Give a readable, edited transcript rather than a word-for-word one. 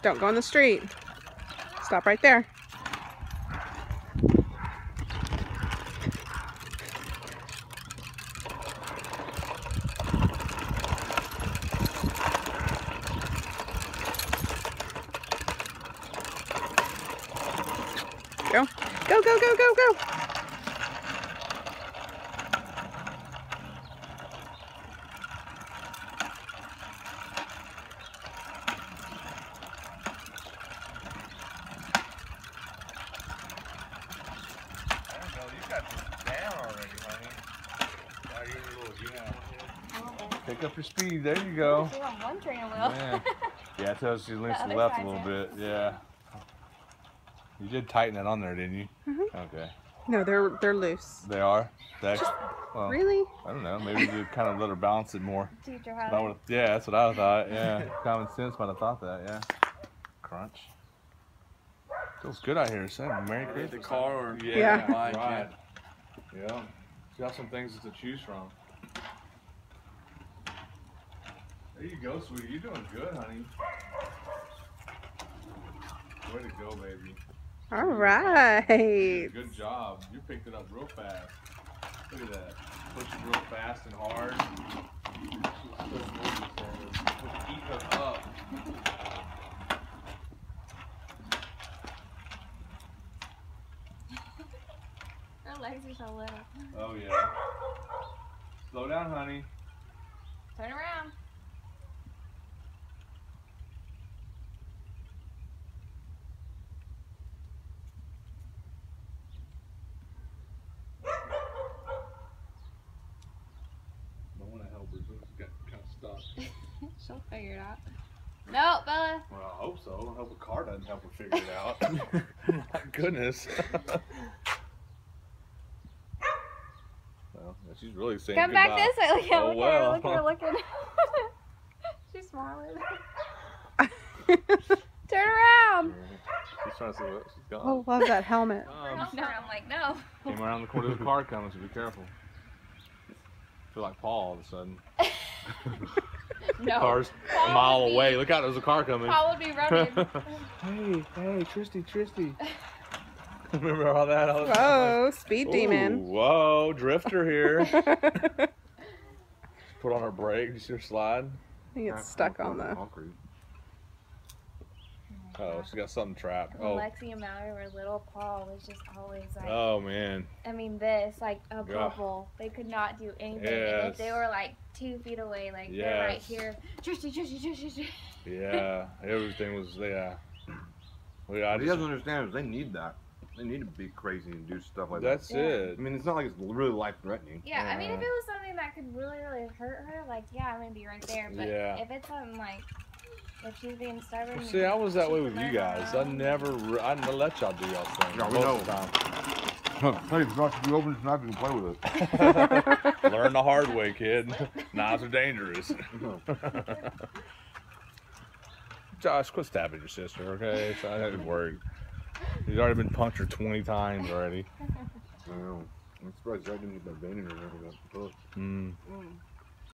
Don't go in the street. Stop right there. Go. Go, go, go, go, go. Pick up your speed. There you go. She's on one training wheel. Yeah, it tells she leans to the left a little bit. Yeah. You did tighten it on there, didn't you? Mm-hmm. Okay. No, they're loose. They are? Well, really? I don't know. Maybe you kind of let her balance it more. Teach her how to. Yeah, that's what I thought. Yeah. Common sense might have thought that. Yeah. Crunch. Feels good out here. Merry Christmas. The car or Yeah. bike. Right. Yeah. She's got some things to choose from. There you go, sweetie. You're doing good, honey. Way to go, baby. All right. Good job. You picked it up real fast. Look at that. Push it real fast and hard. Eat her up. Her legs are so little. Oh, yeah. Slow down, honey. Turn around. I want to help her, so she's got kind of stuck. She'll figure it out. No, Bella. Well, I hope so. I hope a car doesn't help her figure it out. My goodness. Well, she's really saying Come goodbye. back this way. Look at Oh, look well. at her. Look at her looking. She's smiling. Turn around. She's trying to see what she's got. Oh, love that helmet. No, I'm like, no. Came around the corner of the car coming, so be careful. I feel like Paul all of a sudden. No. Car's Paul a mile would be- away. Look out, there's a car coming. Paul would be running. Hey, Tristy. Remember all that? I was Whoa, speed demon. Ooh, whoa, drifter here. Put on her brake. Did you see her slide? He gets stuck on the. Oh, she got something trapped. When Oh, Lexi and Mallory were little, Paul was just always like, oh man. I mean, this, like a Yeah. bubble. They could not do anything. And Yes. if they were like 2 feet away, like they're right Yes. here. Tristy. Yeah, everything was yeah. Well, yeah, I What he just, doesn't understand is they need that. They need to be crazy and do stuff like that. that's it. I mean, it's not like it's really life threatening. Yeah, I mean, if it was something that could really, really hurt her, like, yeah, I'm gonna be right there. But Yeah. if it's something like, if she's being stubborn. Well, see, I was that she way can with you learn guys. on her own. I never let y'all do y'all's thing. Yeah, we most know. of the time. Hey, it's not you open this knife, you can play with it. Learn the hard way, kid. Knives are dangerous. Josh, quit stabbing your sister, okay? It's not that worried. He's already been punctured 20 times already. I know. I'm surprised I didn't get that vein in her. Mm.